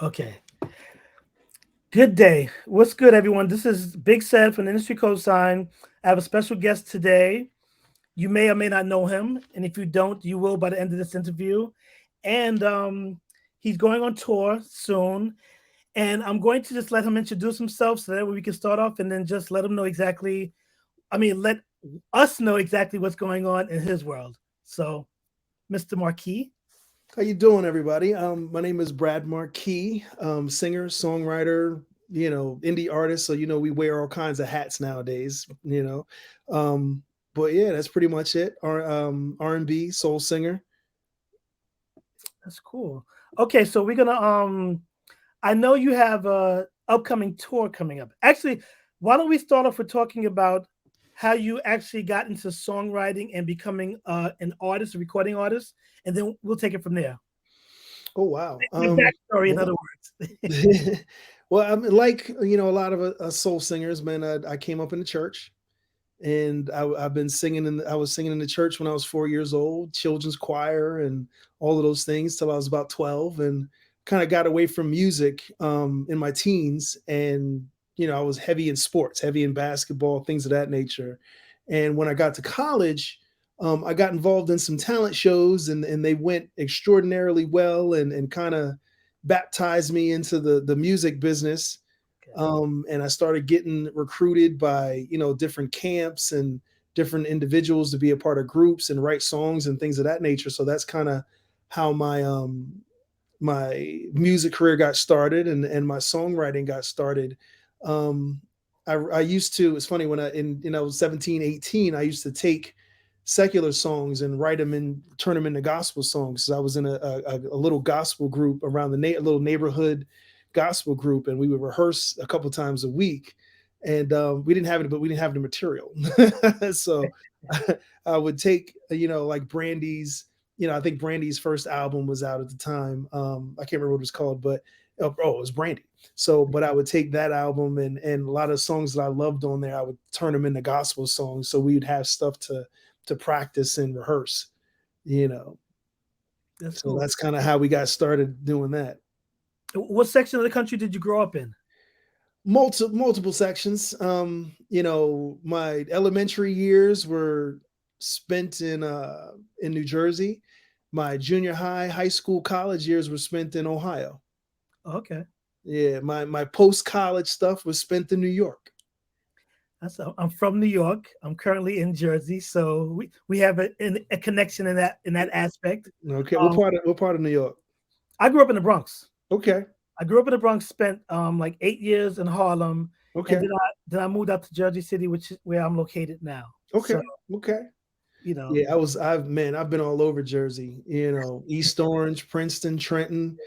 Okay. Good day. What's good, everyone? This is Big CED from Industry Cosign. I have a special guest today. You may or may not know him, and if you don't, you will by the end of this interview. And he's going on tour soon, and I'm going to just let him introduce himself so that we can start off, and then just let him know exactly. Let us know exactly what's going on in his world. So, Mr. Marquis. How you doing, everybody? My name is Brad Marquis, singer, songwriter, indie artist. So we wear all kinds of hats nowadays. But yeah, that's pretty much it. R&B, soul singer. That's cool. Okay, so we're gonna I know you have a upcoming tour coming up. Actually, why don't we start off with talking about how you actually got into songwriting and becoming an artist, a recording artist, and then we'll take it from there. Oh wow. The backstory, in Yeah. other words. Well, I'm like a lot of soul singers, man. I came up in the church, and I've been singing. I was singing in the church when I was 4 years old, children's choir, and all of those things till I was about 12, and kind of got away from music in my teens. And I was heavy in sports, heavy in basketball, things of that nature. And when I got to college, I got involved in some talent shows, and they went extraordinarily well, and kind of baptized me into the music business. Okay. And I started getting recruited by different camps and different individuals to be a part of groups and write songs and things of that nature. So that's kind of how my music career got started, and my songwriting got started. um, I used to, it's funny, when I was 17, 18, I used to take secular songs and write them and turn them into gospel songs. So I was in a little gospel group around a little neighborhood gospel group, and we would rehearse a couple times a week. And we didn't have it, but we didn't have the material. So I would take, like Brandy's, I think Brandy's first album was out at the time. I can't remember what it was called, but it was Brandy. So, but I would take that album, and a lot of songs that I loved on there, I would turn them into gospel songs. So we'd have stuff to practice and rehearse, you know. That's So cool. that's kind of how we got started doing that. What section of the country did you grow up in? Multiple sections. My elementary years were spent in New Jersey. My junior high school, college years were spent in Ohio. Okay. Yeah, my post college stuff was spent in New York. I'm from New York. I'm currently in Jersey, so we have a connection in that aspect. Okay, Um, what part of New York? I grew up in the Bronx. Okay, I grew up in the Bronx, spent like 8 years in Harlem, and okay, then I moved out to Jersey City, which is where I'm located now. So okay, okay. you know, Yeah, I've been all over Jersey. East Orange, Princeton, Trenton,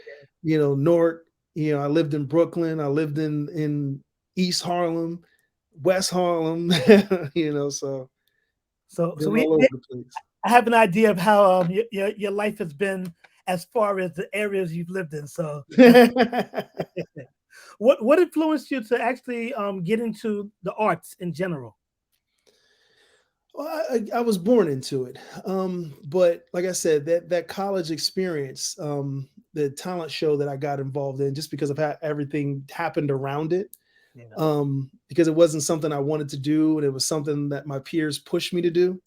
Newark. I lived in Brooklyn. I lived in East Harlem, West Harlem. So so been all over the place. I have an idea of how your life has been as far as the areas you've lived in. So that's what influenced you to actually get into the arts in general. Well, I was born into it, but like I said, that college experience, the talent show that I got involved in, just because of how everything happened around it, Yeah. because it wasn't something I wanted to do, and it was something that my peers pushed me to do,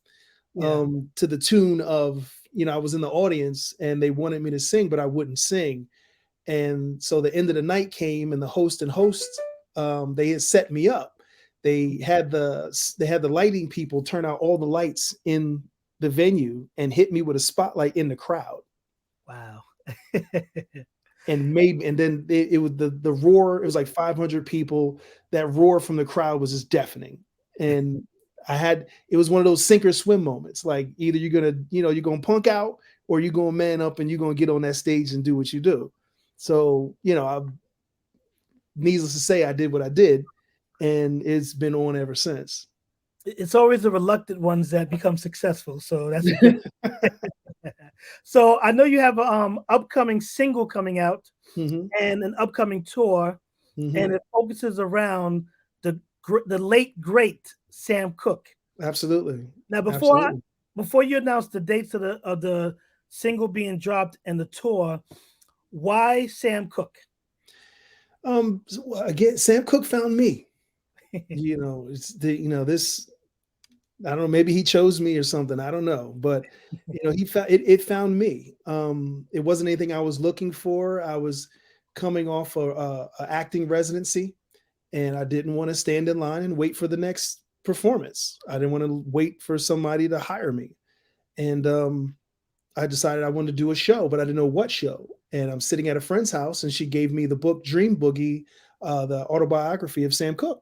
Yeah. to the tune of, I was in the audience and they wanted me to sing, but I wouldn't sing. And so the end of the night came, and the host, they had set me up. They had the lighting people turn out all the lights in the venue and hit me with a spotlight in the crowd. Wow. And then it was the roar. It was like 500 people. That roar from the crowd was just deafening. And it was one of those sink or swim moments. Like, either you're gonna punk out, or you're gonna man up and you're gonna get on that stage and do what you do. So, needless to say, I did what I did, and it's been on ever since. It's always the reluctant ones that become successful. So that's a good. So I know you have a upcoming single coming out Hmm. and an upcoming tour, Hmm. and it focuses around the late great Sam Cooke. Absolutely. Now, Absolutely. before you announce the dates of the single being dropped and the tour, why Sam Cooke? Again, Sam Cooke found me. It's this. I don't know. Maybe he chose me or something. I don't know, but he found it. It found me. It wasn't anything I was looking for. I was coming off a acting residency, and I didn't want to stand in line and wait for the next performance. I didn't want to wait for somebody to hire me, and I decided I wanted to do a show, but I didn't know what show. And I'm sitting at a friend's house, and she gave me the book Dream Boogie, the autobiography of Sam Cooke.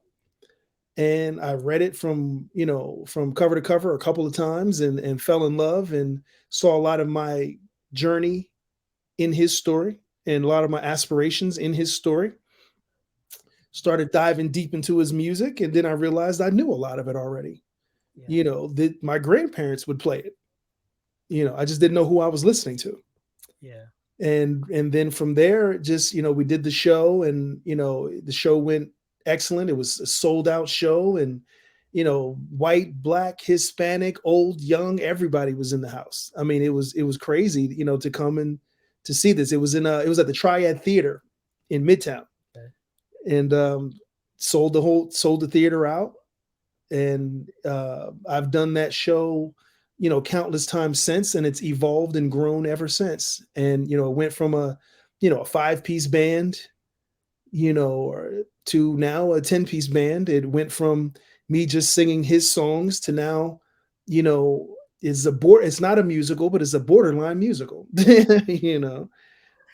And I read it from cover to cover a couple of times, and fell in love and saw a lot of my journey in his story and a lot of my aspirations in his story. Started diving deep into his music, and then I realized I knew a lot of it already. Yeah, That my grandparents would play it. I just didn't know who I was listening to. yeah, And then from there, just we did the show, and the show went excellent. It was a sold out show, and white, black, Hispanic, old, young, everybody was in the house. I mean, it was crazy, to come and to see this. It was at the Triad Theater in Midtown, okay. and sold the theater out. And I've done that show countless times since, and it's evolved and grown ever since. And it went from a 5-piece band, or to now a 10-piece band. It went from me just singing his songs to now, it's not a musical, but it's a borderline musical. you know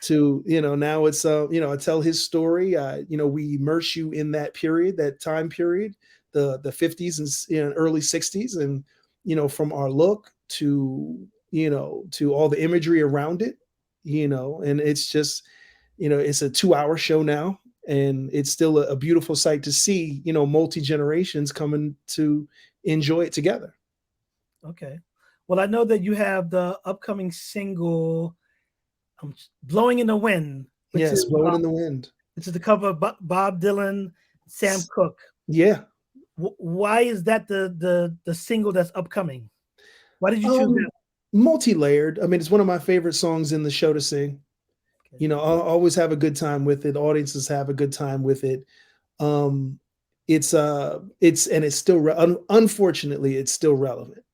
to now it's I tell his story. We immerse you in that period, that time period, the 50s and early 60s, and from our look to all the imagery around it. And it's just it's a 2-hour show now, and it's still a beautiful sight to see multi generations coming to enjoy it together. Okay. Well, I know that you have the upcoming single, "Blowing in the Wind," Yes, blowing in the wind. which is the cover of Bob Dylan, Sam Cooke. Yeah. Why is that the single that's upcoming? Why did you choose um that? Multi-layered. I mean, it's one of my favorite songs in the show to sing. Okay. I'll always have a good time with it. Audiences have a good time with it. um it's still unfortunately it's still relevant.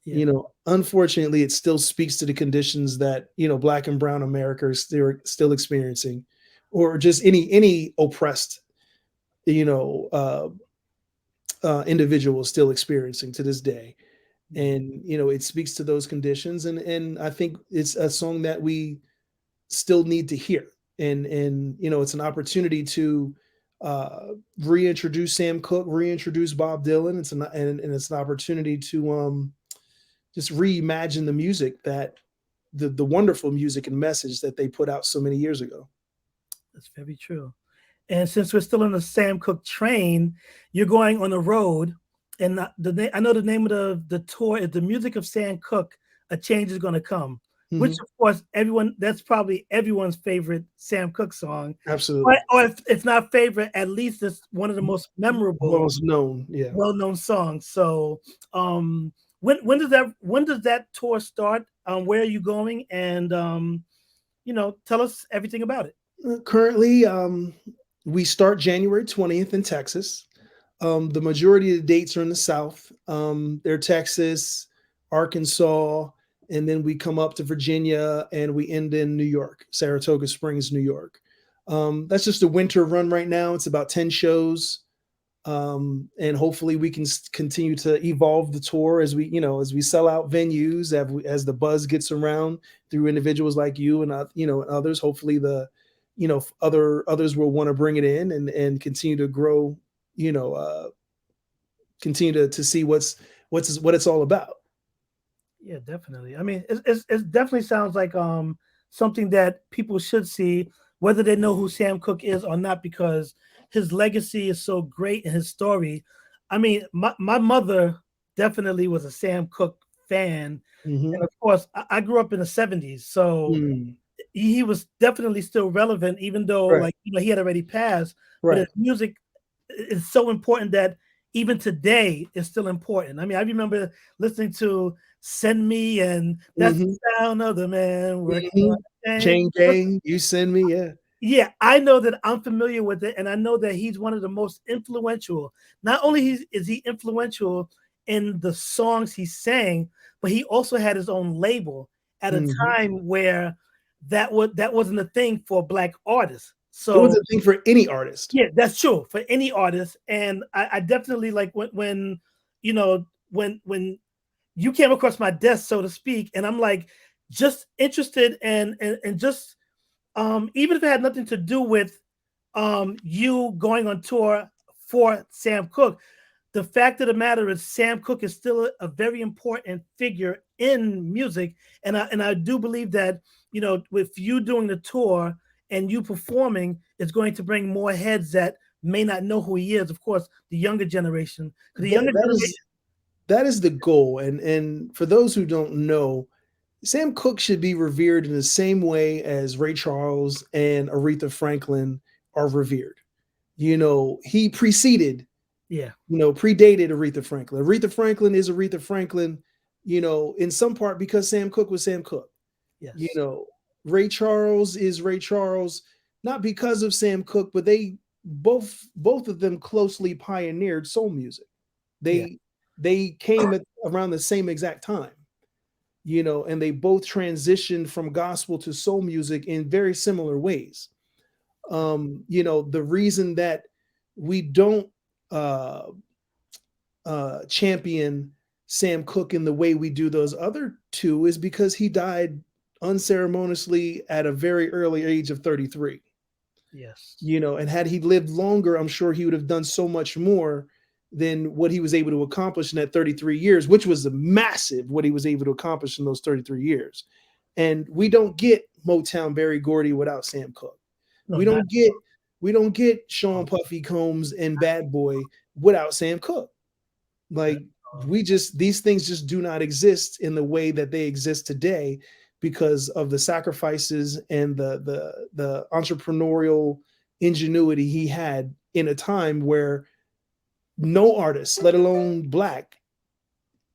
Yeah. Unfortunately, it still speaks to the conditions that Black and Brown America are still experiencing, or just any oppressed you know uh, individual still experiencing to this day. Yeah. And it speaks to those conditions, and I think it's a song that we still need to hear. And it's an opportunity to uh, reintroduce Sam Cooke, reintroduce Bob Dylan. And it's an opportunity to just reimagine the music, that the wonderful music and message that they put out so many years ago. That's very true. And since we're still on the Sam Cooke train, you're going on the road, and I know the name of the tour is "The Music of Sam Cooke: A Change Is Going to Come," which Hmm. of course that's probably everyone's favorite Sam Cooke song, Absolutely. or if not favorite, at least it's one of the most memorable, Most known. Yeah. well-known songs. So, um, when does that tour start? Where are you going? And tell us everything about it. Currently, we start January 20th in Texas. The majority of the dates are in the South. They're Texas, Arkansas, and then we come up to Virginia, and we end in New York, Saratoga Springs, New York. That's just a winter run right now. It's about 10 shows. And hopefully we can continue to evolve the tour as we sell out venues, as the buzz gets around through individuals like you and and others. Hopefully others will want to bring it in, and continue to grow, you know uh continue to see what it's all about. Yeah, definitely. I mean, it definitely sounds like something that people should see, whether they know who Sam Cooke is or not, because his legacy is so great and his story. I mean, my mother definitely was a Sam Cooke fan, and Hmm. of course, I grew up in the '70s, so Mm. he was definitely still relevant, even though, Right. like, he had already passed. But his Right. music is so important that even today is still important. I mean, I remember listening to "Send Me" and "That's the Hmm. Sound of the Man Working on Hmm. the Chain." Chain gang, you send me, yeah. Yeah, I know that I'm familiar with it, and I know that he's one of the most influential. Not only is he influential in the songs he sang, but he also had his own label at a Mhm. time where that wasn't a thing for black artists. It was So a thing for any artist. yeah, that's true for any artist, and I definitely like when you know when you came across my desk, so to speak, and I'm like just interested and just even if it had nothing to do with you going on tour for Sam Cooke, the fact of the matter is Sam Cooke is still a very important figure in music, and I do believe that with you doing the tour and you performing is going to bring more heads that may not know who he is. Of course, the younger generation, because the That younger that generation, is that is the goal. And for those who don't know, Sam Cooke should be revered in the same way as Ray Charles and Aretha Franklin are revered. He preceded, yeah, predated Aretha Franklin. Aretha Franklin is Aretha Franklin, in some part because Sam Cooke was Sam Cooke. You yes, know, Ray Charles is Ray Charles, not because of Sam Cooke, but they both of them closely pioneered soul music. yeah, They came at around the same exact time, and they both transitioned from gospel to soul music in very similar ways. The reason that we don't uh, champion Sam Cooke in the way we do those other two is because he died unceremoniously at a very early age of 33. yes, And had he lived longer, I'm sure he would have done so much more than what he was able to accomplish in that 33 years, which was massive what he was able to accomplish in those 33 years. And we don't get Motown Berry Gordy without Sam Cooke. no, We not don't get we don't get Sean Puffy Combs and Bad Boy without Sam Cooke. not Like these things just do not exist in the way that they exist today because of the sacrifices and the entrepreneurial ingenuity he had in a time where no artist, let alone black,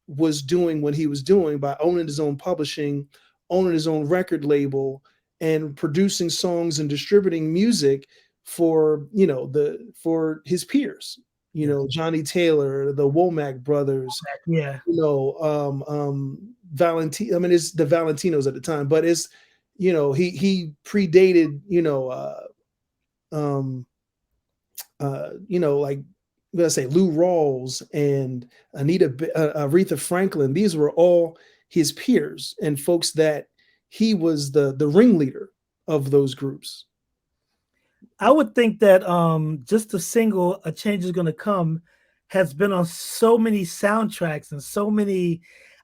was doing what he was doing by owning his own publishing, owning his own record label, and producing songs and distributing music for for his peers. yes, Johnny Taylor, the Womack brothers, yeah. Valentino. I mean, it's the Valentinos at the time, but it's he predated um, like let's say Lou Rawls and Aretha Franklin. These were all his peers and folks that he was the ringleader of those groups. I would think that just the single "A Change Is Gonna Come" has been on so many soundtracks and so many.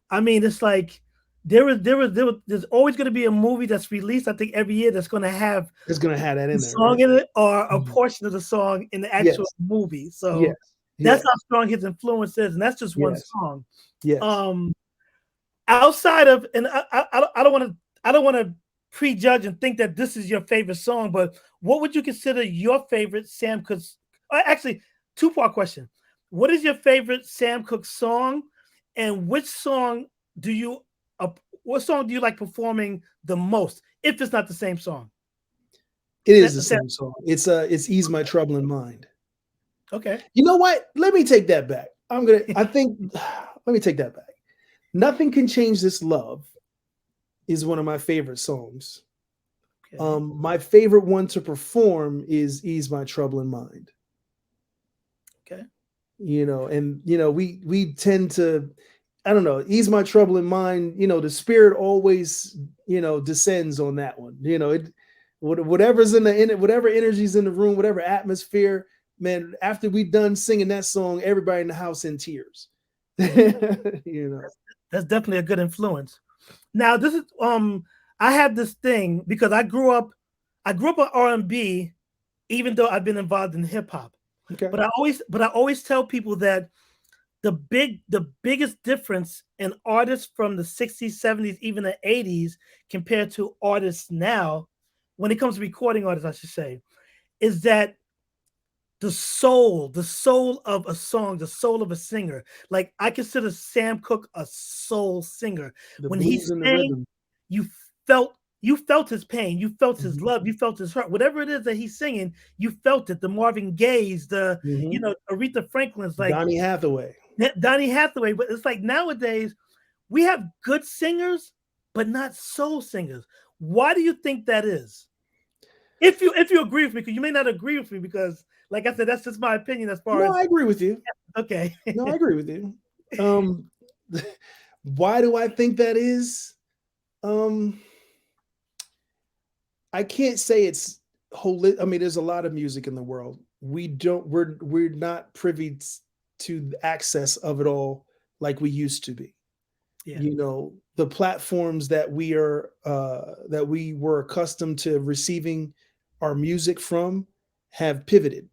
I mean, it's like there's always going to be a movie that's released. I think every year that's going to have It's gonna have that the in there, song right? in it or a Mhm. portion of the song in the actual Yes, movie. So yes, that's yes, how strong his influence is, and that's just one yes, song. yes. Um, outside of, and I don't want to prejudge and think that this is your favorite song, but what would you consider your favorite Sam Cooke? Actually, two-part question. What is your favorite Sam Cooke song, and which song do you uh, what song do you like performing the most? If it's not the same song, It is the same song. It's Ease My Troubling Mind. okay, You know what? Let me take that back. I think let me take that back. Nothing Can Change This Love is one of my favorite songs. okay, My favorite one to perform is Ease My Troubling Mind. okay. And we tend to, I don't know, Ease My Troubling Mind. The spirit always descends on that one. Whatever's in whatever energy's in the room, whatever atmosphere, man. After we done singing that song, everybody in the house in tears. you know. That's definitely a good influence. Now this is I have this thing because I grew up on R&B even though I've been involved in hip hop. Okay. But I always tell people that the biggest difference in artists from the 60s, 70s, even the 80s compared to artists now, when it comes to recording artists, I should say, is that the soul of a song, the soul of a singer. Like I consider Sam Cooke a soul singer. The When he blues and the sang, rhythm. you felt you felt his pain, you felt his Mhm. love, you felt his hurt. Whatever it is that he's singing, you felt it. The Marvin Gaye's, the Mhm. Aretha Franklin's, like Donny Hathaway. Donny Hathaway. But it's like nowadays we have good singers, but not soul singers. Why do you think that is? If you agree with me, because you may not agree with me, because like I said, that's just my opinion as far No, as I agree with you. okay. No, I agree with you. Um, why do I think that is? Um, I can't say it's whole. I mean, there's a lot of music in the world. We're not privy to the access of it all like we used to be. Yeah, You know, the platforms that we were accustomed to receiving our music from have pivoted,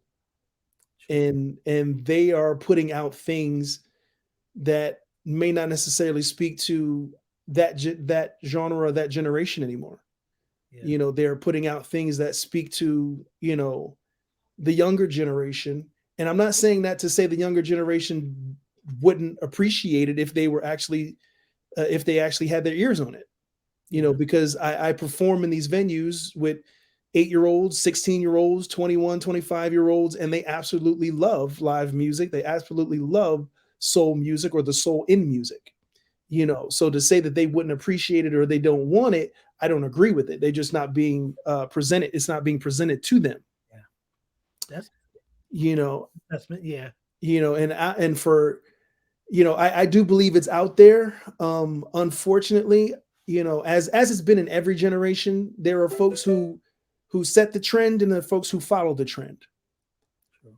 true. and they are putting out things that may not necessarily speak to that genre, that generation anymore. Yeah, You know, they're putting out things that speak to, the younger generation. And I'm not saying that to say the younger generation wouldn't appreciate it if they actually had their ears on it. yeah, Because I perform in these venues with 8-year-olds, 16-year-olds, 21, 25-year-olds, and they absolutely love live music. They absolutely love soul music or the soul in music. So to say that they wouldn't appreciate it or they don't want it, I don't agree with it. They're just not being presented. It's not being presented to them. yeah. That's You know, yeah, and for I do believe it's out there. Unfortunately, as it's been in every generation, there are folks who set the trend and the folks who follow the trend.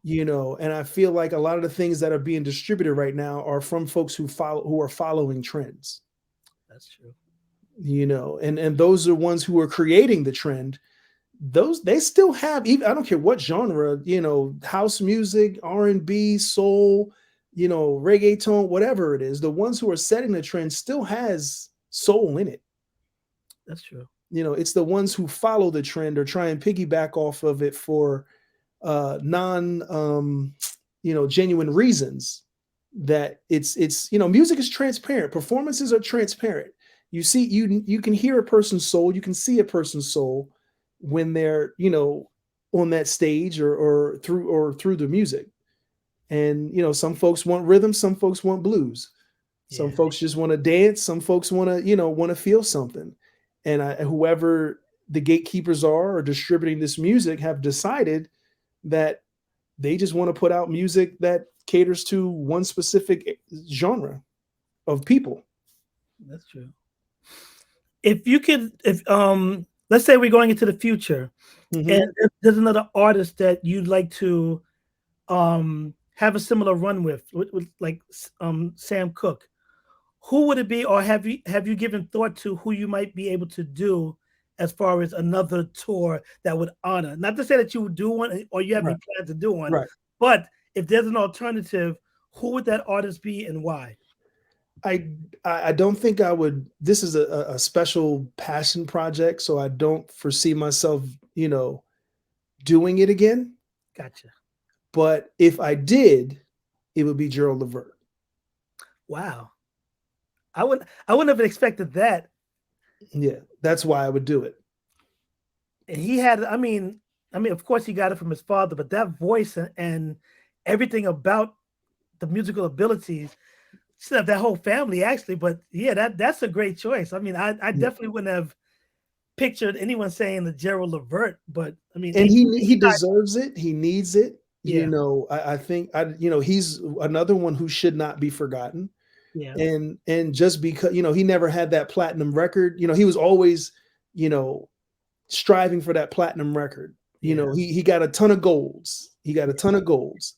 true. And I feel like a lot of the things that are being distributed right now are from folks who are following trends. That's true. And those are ones who are creating the trend. Those they still have, even I don't care what genre, house music, R&B, soul, reggaeton, whatever it is, the ones who are setting the trend still has soul in it. That's true. It's the ones who follow the trend or try and piggyback off of it for non genuine reasons. That music is transparent, performances are transparent. You can hear a person's soul, you can see a person's soul when they're on that stage or through the music. And some folks want rhythm, some folks want blues, some Yeah, folks just want to dance, some folks want to feel something. And whoever the gatekeepers are or distributing this music have decided that they just want to put out music that caters to one specific genre of people. that's true. If you could, if let's say we're going into the future, and Hmm. if there's another artist that you'd like to have a similar run with like Sam Cooke, who would it be, or have you given thought to who you might be able to do as far as another tour that would honor? Not to say that you would do one or you have Right, any plans to do one, right. but if there's an alternative, who would that artist be and why? I I don't think I would. This is a special passion project, so I don't foresee myself, doing it again. Gotcha. But if I did, it would be Gerald Levert. Wow. I wouldn't have expected that. Yeah, that's why I would do it. And he had, I mean, of course he got it from his father, but that voice and everything about the musical abilities, should have that whole family actually. But yeah, that's a great choice. I mean, I Yeah. definitely wouldn't have pictured anyone saying the Gerald Levert, but I mean, And he deserves it. He needs it. yeah, I think he's another one who should not be forgotten. yeah, And just because he never had that platinum record, he was always you know striving for that platinum record. yeah, He got a ton of golds. He got a ton of golds.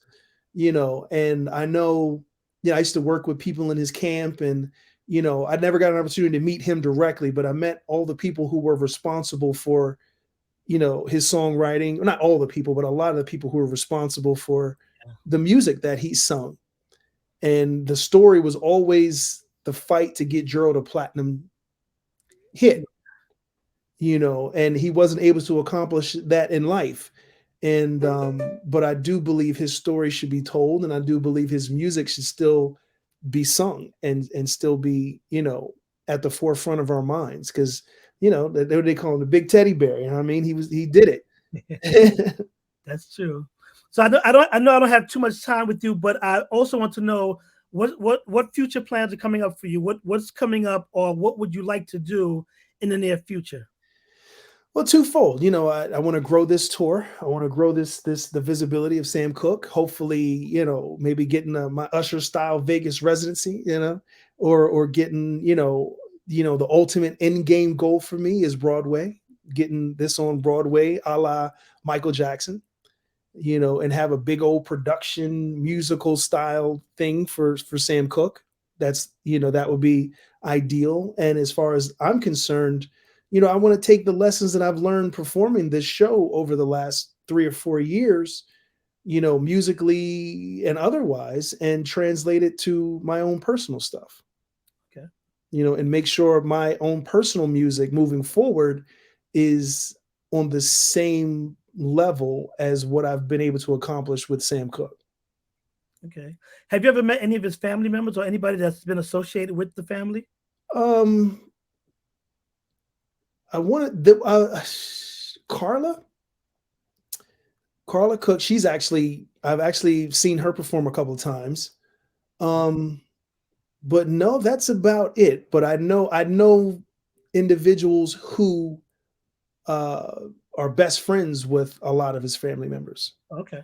And I know, I used to work with people in his camp, and I never got an opportunity to meet him directly, but I met all the people who were responsible for his songwriting. Well, not all the people, but a lot of the people who were responsible for yeah. the music that he sung. And the story was always the fight to get Gerald a platinum hit, and he wasn't able to accomplish that in life. And but I do believe his story should be told, and I do believe his music should still be sung and still be at the forefront of our minds, because they call him the big teddy bear. You know what I mean? He did it. That's true. So I know I don't have too much time with you, but I also want to know what future plans are coming up for you. What's coming up, or what would you like to do in the near future? Well, twofold. I want to grow this tour. I want to grow the visibility of Sam Cooke. Hopefully, maybe getting my Usher style Vegas residency. Or getting the ultimate end game goal for me is Broadway. Getting this on Broadway, a la Michael Jackson. And have a big old production musical style thing for Sam Cooke. That would be ideal. And as far as I'm concerned, I want to take the lessons that I've learned performing this show over the last 3 or 4 years, musically and otherwise, and translate it to my own personal stuff. Okay. And make sure my own personal music moving forward is on the same level as what I've been able to accomplish with Sam Cooke. Okay. Have you ever met any of his family members or anybody that's been associated with the family? Um, I wanted the Carla Cook. I've actually seen her perform a couple of times. Um, but no, that's about it. But I know individuals who uh, are best friends with a lot of his family members. Okay.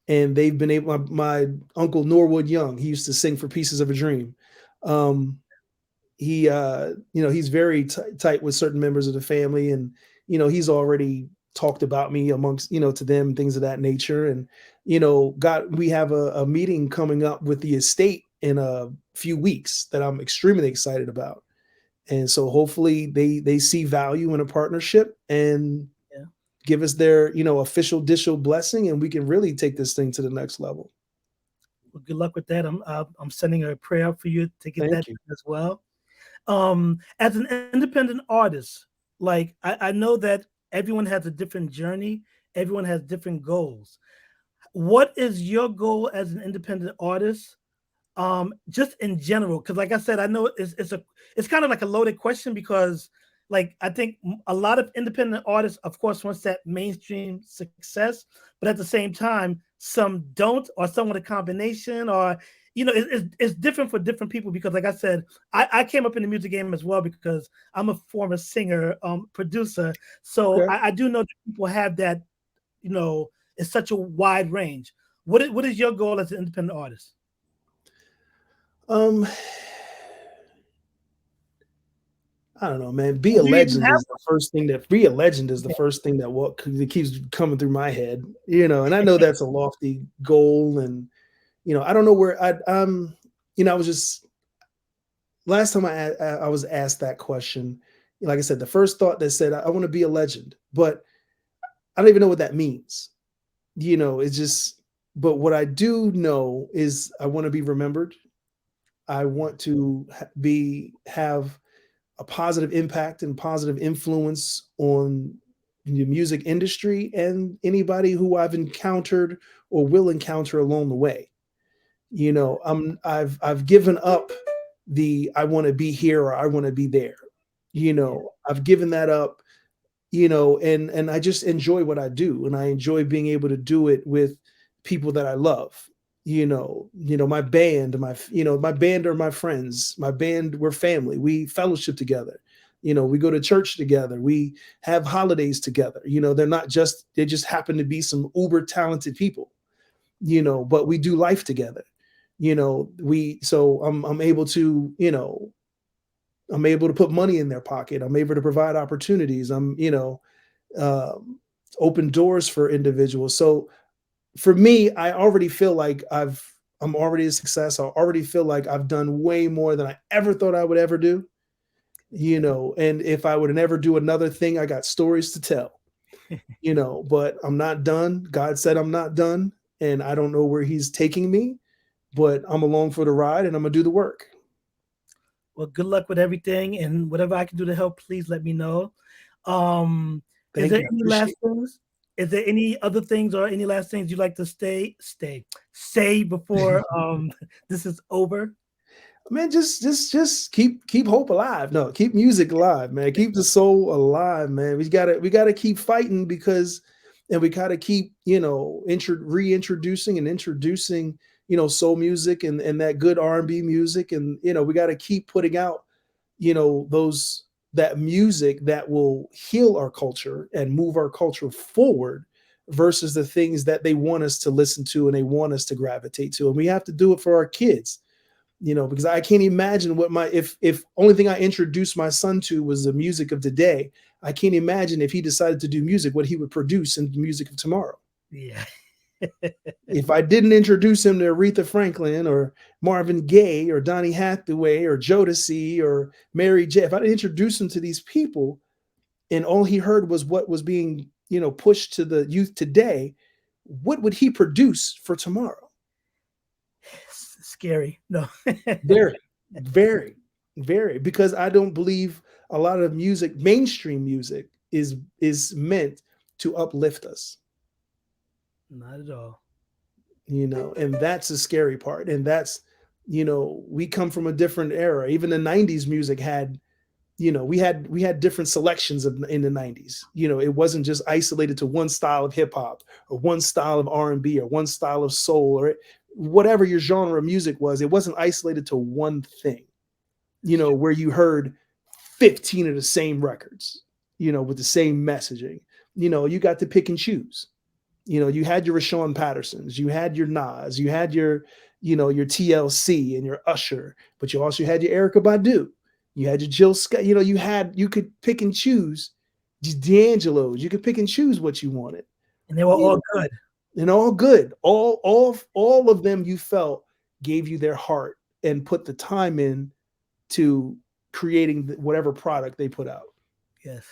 And they've been able. My uncle Norwood Young, he used to sing for Pieces of a Dream. Um, he's very tight with certain members of the family, and he's already talked about me amongst to them, things of that nature. And we have a meeting coming up with the estate in a few weeks that I'm extremely excited about. And so hopefully they see value in a partnership and Yeah. give us their official digital blessing, and we can really take this thing to the next level. Well, good luck with that. I'm sending a prayer for you to get Thank that you. done as well. As an independent artist, like I know that everyone has a different journey, everyone has different goals. What is your goal as an independent artist? Just in general, because like I said, I know it's kind of like a loaded question because like I think a lot of independent artists, of course, wants that mainstream success, but at the same time, some don't, or some with a combination, or it's different for different people. Because like I said, I came up in the music game as well because I'm a former singer, producer, so Okay. I do know that people have that. It's such a wide range. What is your goal as an independent artist? Um, I don't know, man. Do you even have Be a legend is the one? first thing that keeps coming through my head. And I know that's a lofty goal, and I don't know where I was just last time I was asked that question. Like I said, the first thought that said I want to be a legend, but I don't even know what that means. It's just. But what I do know is I want to be remembered. I want to have a positive impact and positive influence on the music industry and anybody who I've encountered or will encounter along the way. I've given up the I want to be here or I want to be there. Yeah. I've given that up, and I just enjoy what I do, and I enjoy being able to do it with people that I love. My band, my band are my friends. My band, we're family. We fellowship together. We go to church together. We have holidays together. They just happen to be some uber talented people, but we do life together. So I'm able to, I'm able to put money in their pocket. I'm able to provide opportunities. Um, open doors for individuals. So for me, I already feel like I'm already a success. I already feel like I've done way more than I ever thought I would ever do. And if I would never do another thing, I got stories to tell. But I'm not done. God said I'm not done, and I don't know where He's taking me, but I'm along for the ride, and I'm gonna do the work. Well, good luck with everything, and whatever I can do to help, please let me know. Um, is Thank there you. I any appreciate last things? Is there any other things or any last things you'd like to say before this is over? Man, just keep hope alive. No, keep music alive, man. Keep the soul alive, man. We gotta keep fighting because, and we gotta keep, reintroducing and introducing, soul music and that good R&B music, and we gotta keep putting out, those that music that will heal our culture and move our culture forward versus the things that they want us to listen to and they want us to gravitate to. And we have to do it for our kids, because I can't imagine what if only thing I introduced my son to was the music of today. I can't imagine if he decided to do music, what he would produce in the music of tomorrow. Yeah. If I didn't introduce him to Aretha Franklin or Marvin Gaye or Donny Hathaway or Jodeci or Mary J., if I didn't introduce him to these people and all he heard was what was being, pushed to the youth today, what would he produce for tomorrow? Scary. No. Very, very, very, because I don't believe a lot of music, mainstream music, is meant to uplift us. Not at all. And that's the scary part. And that's, we come from a different era. Even the 90s music had, we had different selections in the 90s. It wasn't just isolated to one style of hip hop or one style of R&B or one style of soul or whatever your genre of music was. It wasn't isolated to one thing, where you heard 15 of the same records, with the same messaging. You got to pick and choose. You had your Rashawn Pattersons, you had your Nas, you had your TLC and your Usher, but you also had your Erykah Badu, you had your Jill Scott. You could pick and choose. D'Angelo's, you could pick and choose what you wanted, and they were all good. And all good. All of them you felt gave you their heart and put the time in to creating whatever product they put out. Yes,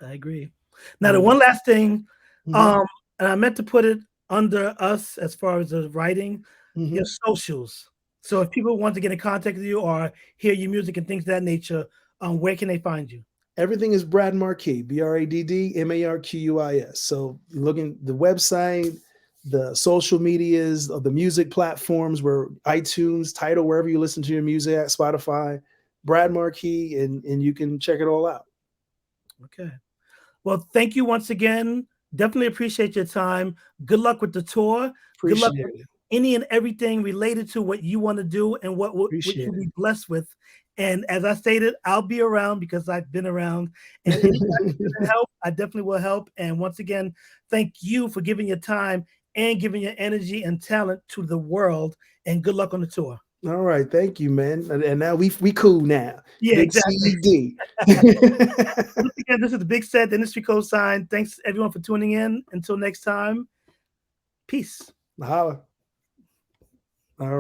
I agree. Now, the one last thing, and I meant to put it under us as far as the writing, your socials. So if people want to get in contact with you or hear your music and things of that nature, where can they find you? Everything is Brad Marquis, BRADD MARQUIS. So looking the website, the social medias, of the music platforms, where iTunes, Tidal, wherever you listen to your music at, Spotify, Brad Marquis, and you can check it all out. Okay. Well, thank you once again. Definitely appreciate your time. Good luck with the tour. Good luck with any and everything related to what you want to do and what you'll be blessed with. And as I stated, I'll be around because I've been around. And if I can help, I definitely will help. And once again, thank you for giving your time and giving your energy and talent to the world. And good luck on the tour. All right, thank you, man. And now we cool now. Yeah, Big exactly. CED. Once again, this is the Big CED, the Industry Cosign. Thanks everyone for tuning in. Until next time, peace. Holla.